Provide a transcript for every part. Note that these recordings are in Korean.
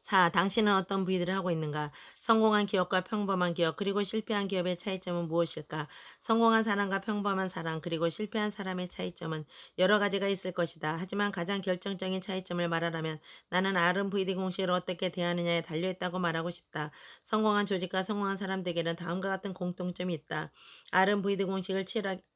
4. 당신은 어떤 부위들을 하고 있는가? 성공한 기업과 평범한 기업, 그리고 실패한 기업의 차이점은 무엇일까? 성공한 사람과 평범한 사람, 그리고 실패한 사람의 차이점은 여러 가지가 있을 것이다. 하지만 가장 결정적인 차이점을 말하라면 나는 RMVD 공식을 어떻게 대하느냐에 달려있다고 말하고 싶다. 성공한 조직과 성공한 사람들에게는 다음과 같은 공통점이 있다. RMVD 공식을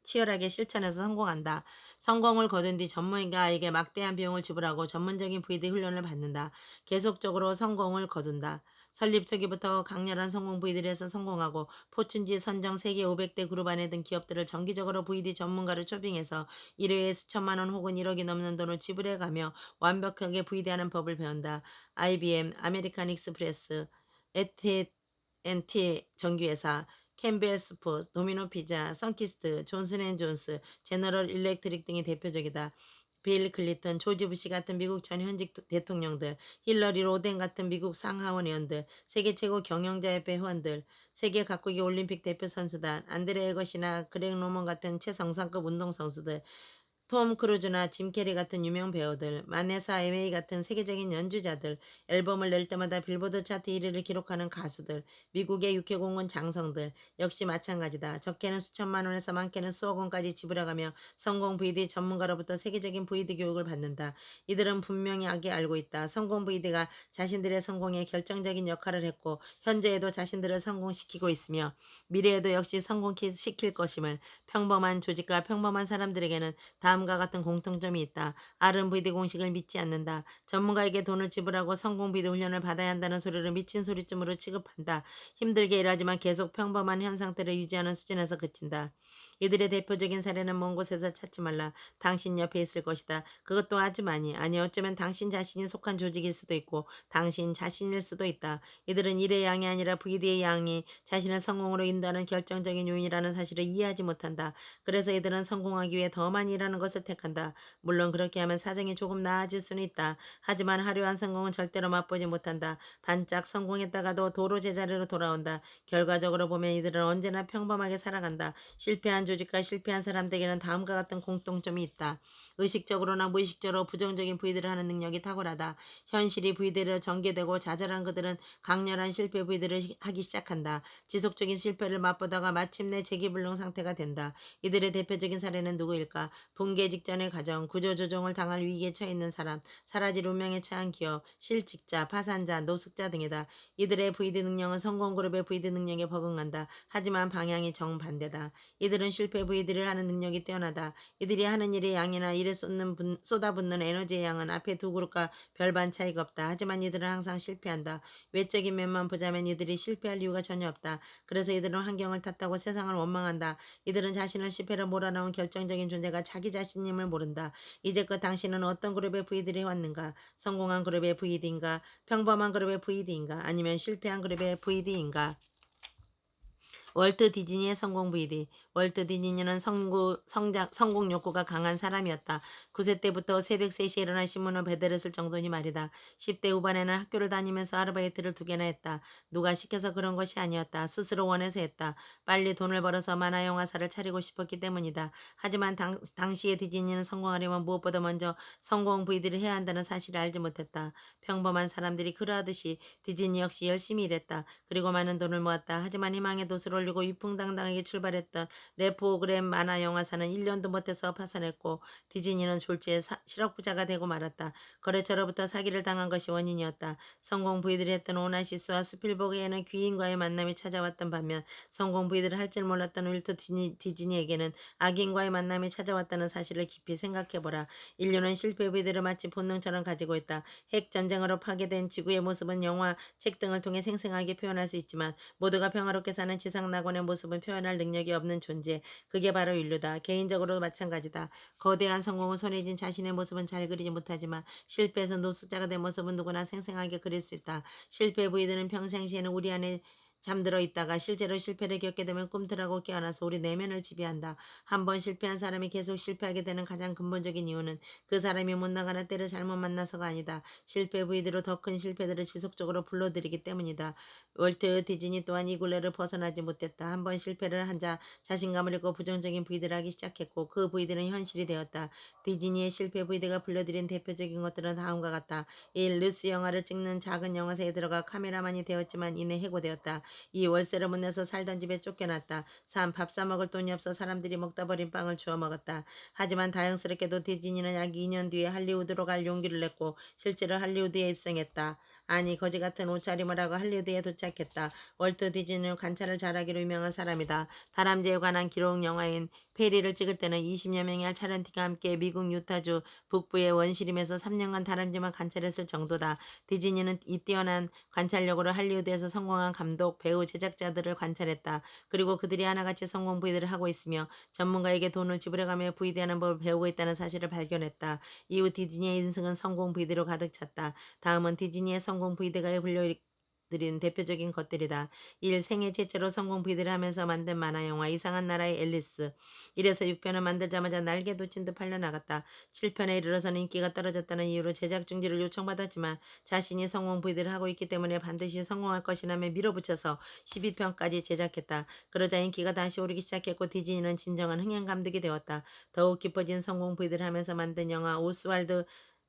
치열하게 실천해서 성공한다. 성공을 거둔 뒤 전문가에게 막대한 비용을 지불하고 전문적인 VD 훈련을 받는다. 계속적으로 성공을 거둔다. 설립 초기부터 강렬한 성공 VD에서 성공하고 포춘지 선정 세계 500대 그룹 안에 든 기업들을 정기적으로 VD 전문가를 초빙해서 1회에 수천만 원 혹은 1억이 넘는 돈을 지불해가며 완벽하게 VD하는 법을 배운다. IBM, 아메리칸 익스프레스, 에트&티 정규회사, 캠벨 스포츠, 도미노 피자, 선키스트, 존슨앤존스, 제너럴 일렉트릭 등이 대표적이다. 빌 클린턴, 조지 부시 같은 미국 전 현직 대통령들, 힐러리 로덴 같은 미국 상하원 의원들, 세계 최고 경영자협회 회원들, 세계 각국의 올림픽 대표 선수단, 안드레 에거시나 그렉 노먼 같은 최정상급 운동선수들, 톰 크루즈나 짐 캐리 같은 유명 배우들, 마네사 에메이 같은 세계적인 연주자들, 앨범을 낼 때마다 빌보드 차트 1위를 기록하는 가수들, 미국의 육해공원 장성들 역시 마찬가지다. 적게는 수천만 원에서 많게는 수억 원까지 지불해가며 성공 VD 전문가로부터 세계적인 VD 교육을 받는다. 이들은 분명히 알고 있다. 성공 VD가 자신들의 성공에 결정적인 역할을 했고 현재에도 자신들을 성공시키고 있으며 미래에도 역시 성공시킬 것임을. 평범한 조직과 평범한 사람들에게는 다음과 같은 공통점이 있다. RMVD 공식을 믿지 않는다. 전문가에게 돈을 지불하고 성공 비디 훈련을 받아야 한다는 소리를 미친 소리쯤으로 취급한다. 힘들게 일하지만 계속 평범한 현 상태를 유지하는 수준에서 그친다. 이들의 대표적인 사례는 먼 곳에서 찾지 말라. 당신 옆에 있을 것이다. 그것도 아주 많이. 아니 어쩌면 당신 자신이 속한 조직일 수도 있고 당신 자신일 수도 있다. 이들은 일의 양이 아니라 VD의 양이 자신을 성공으로 인도하는 결정적인 요인이라는 사실을 이해하지 못한다. 그래서 이들은 성공하기 위해 더 많이 일하는 것을 택한다. 물론 그렇게 하면 사정이 조금 나아질 수는 있다. 하지만 화려한 성공은 절대로 맛보지 못한다. 반짝 성공했다가도 도로 제자리로 돌아온다. 결과적으로 보면 이들은 언제나 평범하게 살아간다. 실패한 조직과 실패한 사람들에게는 다음과 같은 공통점이 있다. 의식적으로나 무의식적으로 부정적인 부위들을 하는 능력이 탁월하다. 현실이 부위대로 전개되고 좌절한 그들은 강렬한 실패 부위들을 하기 시작한다. 지속적인 실패를 맛보다가 마침내 재기불능 상태가 된다. 이들의 대표적인 사례는 누구일까? 붕괴 직전의 가정, 구조조정을 당할 위기에 처해 있는 사람, 사라질 운명에 처한 기업, 실직자, 파산자, 노숙자 등이다. 이들의 VD 능력은 성공그룹의 VD 능력에 버금간다. 하지만 방향이 정반대다. 이들은 실패 VD를 하는 능력이 뛰어나다. 이들이 하는 일의 양이나 일에 쏟아붓는 에너지의 양은 앞에 두 그룹과 별반 차이가 없다. 하지만 이들은 항상 실패한다. 외적인 면만 보자면 이들이 실패할 이유가 전혀 없다. 그래서 이들은 환경을 탓하고 세상을 원망한다. 이들은 자신을 실패로 몰아넣은 결정적인 존재가 자기 자신임을 모른다. 이제껏 당신은 어떤 그룹의 VD를 해왔는가? 성공한 그룹의 VD인가? 평범한 그룹의 VD인가? 아니면 실패한 그룹의 VD인가? 월트 디즈니의 성공 VD. 월트 디즈니는 성공 욕구가 강한 사람이었다. 9세 때부터 새벽 3시에 일어나 신문을 배달을 쓸 정도니 말이다. 10대 후반에는 학교를 다니면서 아르바이트를 2개나 했다. 누가 시켜서 그런 것이 아니었다. 스스로 원해서 했다. 빨리 돈을 벌어서 만화 영화사를 차리고 싶었기 때문이다. 하지만 당시의 디즈니는 성공하려면 무엇보다 먼저 성공 VD를 해야 한다는 사실을 알지 못했다. 평범한 사람들이 그러하듯이 디즈니 역시 열심히 일했다. 그리고 많은 돈을 모았다. 하지만 희망의 돛을 올리고 위풍당당하게 출발했던 레포그램 만화 영화사는 1년도 못해서 파산했고 디즈니는 졸지에 실업부자가 되고 말았다. 거래처로부터 사기를 당한 것이 원인이었다. 성공 부위들이 했던 오나시스와 스필버그에는 귀인과의 만남이 찾아왔던 반면 성공 부위들을 할 줄 몰랐던 윌트 디즈니에게는 악인과의 만남이 찾아왔다는 사실을 깊이 생각해보라. 인류는 실패 부위들을 마치 본능처럼 가지고 있다. 핵 전쟁으로 파괴된 지구의 모습은 영화, 책 등을 통해 생생하게 표현할 수 있지만 모두가 평화롭게 사는 지상 낙원의 모습은 표현할 능력이 없는 존재. 그게 바로 인류다. 개인적으로 마찬가지다. 거대한 성공을 손에 쥔 자신의 모습은 잘 그리지 못하지만 실패해서 노숙자가 된 모습은 누구나 생생하게 그릴 수 있다. 실패 부위들은 평상시에는 우리 안에 잠들어 있다가 실제로 실패를 겪게 되면 꿈틀하고 깨어나서 우리 내면을 지배한다. 한 번 실패한 사람이 계속 실패하게 되는 가장 근본적인 이유는 그 사람이 못 나가는 때를 잘못 만나서가 아니다. 실패 부위대로 더 큰 실패들을 지속적으로 불러들이기 때문이다. 월트 디즈니 또한 이 굴레를 벗어나지 못했다. 한 번 실패를 한자 자신감을 잃고 부정적인 부위들을 하기 시작했고 그 부위들은 현실이 되었다. 디즈니의 실패 부위대가 불러들인 대표적인 것들은 다음과 같다. 1. 루스 영화를 찍는 작은 영화사에 들어가 카메라만이 되었지만 이내 해고되었다. 2. 월세를 못 내서 살던 집에 쫓겨났다. 3. 밥 사 먹을 돈이 없어 사람들이 먹다 버린 빵을 주워 먹었다. 하지만 다행스럽게도 디즈니는 약 2년 뒤에 할리우드로 갈 용기를 냈고 실제로 할리우드에 입성했다. 아니 거지 같은 옷차림을 하고 할리우드에 도착했다. 월트 디즈니는 관찰을 잘하기로 유명한 사람이다. 다람쥐에 관한 기록 영화인 페리를 찍을 때는 20여 명의 촬영팀과 함께 미국 유타주 북부의 원시림에서 3년간 다람쥐만 관찰했을 정도다. 디즈니는 이 뛰어난 관찰력으로 할리우드에서 성공한 감독, 배우, 제작자들을 관찰했다. 그리고 그들이 하나같이 성공 부위들을 하고 있으며 전문가에게 돈을 지불해가며 부위대하는 법을 배우고 있다는 사실을 발견했다. 이후 디즈니의 인생은 성공 부위대로 가득 찼다. 다음은 디즈니의 성공 부위대가에 불려드린 대표적인 것들이다. 1. 생애 최초로 성공 부위대를 하면서 만든 만화영화 이상한 나라의 앨리스. 1에서 6편을 만들자마자 날개 돋친 듯 팔려나갔다. 7편에 이르러서는 인기가 떨어졌다는 이유로 제작 중지를 요청받았지만 자신이 성공 부위대를 하고 있기 때문에 반드시 성공할 것이라며 밀어붙여서 12편까지 제작했다. 그러자 인기가 다시 오르기 시작했고 디즈니는 진정한 흥행 감독이 되었다. 더욱 깊어진 성공 부위대를 하면서 만든 영화 오스왈드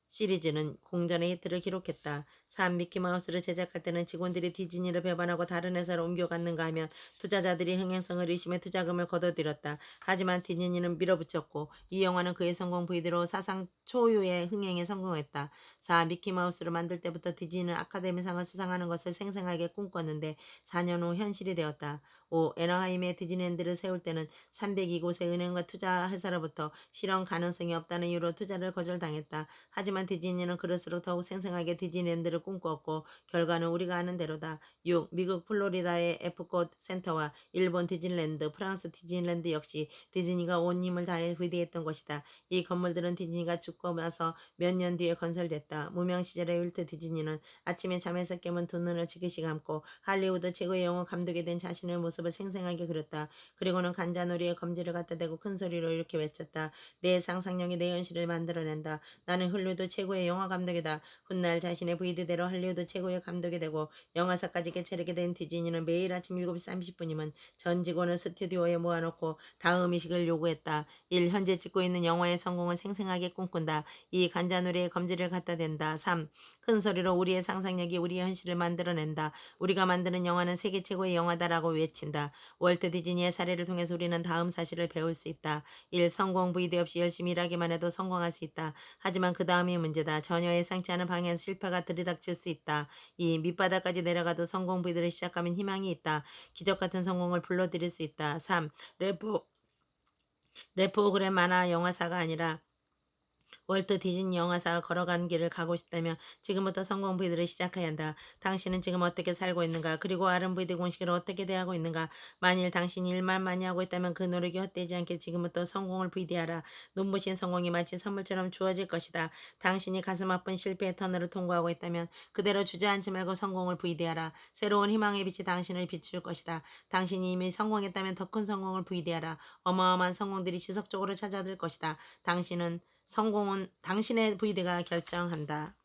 시리즈는 공전의 히트를 기록했다. 3. 미키마우스를 제작할 때는 직원들이 디즈니를 배반하고 다른 회사로 옮겨갔는가 하면 투자자들이 흥행성을 의심해 투자금을 거둬들였다. 하지만 디즈니는 밀어붙였고 이 영화는 그의 성공 부위대로 사상 초유의 흥행에 성공했다. 4. 미키마우스를 만들 때부터 디즈니는 아카데미상을 수상하는 것을 생생하게 꿈꿨는데 4년 후 현실이 되었다. 5. 애너하임에 디즈니랜드를 세울 때는 302곳의 은행과 투자회사로부터 실현 가능성이 없다는 이유로 투자를 거절당했다. 하지만 디즈니는 그럴수록 더욱 생생하게 디즈니랜드를 꿈꾸었고 결과는 우리가 아는 대로다. 6. 미국 플로리다의 에프콧 센터와 일본 디즈니랜드, 프랑스 디즈니랜드 역시 디즈니가 온 힘을 다해 위대했던 것이다. 이 건물들은 디즈니가 죽고 나서 몇 년 뒤에 건설됐다. 무명 시절의 윌트 디즈니는 아침에 잠에서 깨면 두 눈을 지그시 감고 할리우드 최고의 영화 감독이 된 자신의 모습을 생생하게 그렸다. 그리고는 간자놀이에 검지를 갖다 대고 큰 소리로 이렇게 외쳤다. 내 상상력이 내 현실을 만들어낸다. 나는 할리우드 최고의 영화 감독이다. 훗날 자신의 부위대로 할리우드 최고의 감독이 되고 영화사까지 개최하게 된 디즈니는 매일 아침 7시 30분이면 전 직원을 스튜디오에 모아놓고 다음 이식을 요구했다. 1. 현재 찍고 있는 영화의 성공을 생생하게 꿈꾼다. 2. 간자놀이에 검지를 갖다 댄다. 3. 큰 소리로 우리의 상상력이 우리의 현실을 만들어낸다. 우리가 만드는 영화는 세계 최고의 영화다라고 외친다. 월트 디즈니의 사례를 통해서 우리는 다음 사실을 배울 수 있다. 1. 성공 부위대 없이 열심히 일하기만 해도 성공할 수 있다. 하지만 그 다음이 문제다. 전혀 예상치 않은 방향에서 실패가 들이닥칠 수 있다. 2. 밑바닥까지 내려가도 성공 부위대를 시작하면 희망이 있다. 기적 같은 성공을 불러들일 수 있다. 3. 레포그램 만화 영화사가 아니라 월트 디즈니 영화사가 걸어간 길을 가고 싶다면 지금부터 성공 부위들을 시작해야 한다. 당신은 지금 어떻게 살고 있는가? 그리고 R&VD 공식을 어떻게 대하고 있는가? 만일 당신이 일만 많이 하고 있다면 그 노력이 헛되지 않게 지금부터 성공을 부위대하라. 눈부신 성공이 마치 선물처럼 주어질 것이다. 당신이 가슴 아픈 실패의 터널을 통과하고 있다면 그대로 주저앉지 말고 성공을 부위대하라. 새로운 희망의 빛이 당신을 비출 것이다. 당신이 이미 성공했다면 더 큰 성공을 부위대하라. 어마어마한 성공들이 지속적으로 찾아들 것이다. 당신은 성공은 당신의 부위대가 결정한다.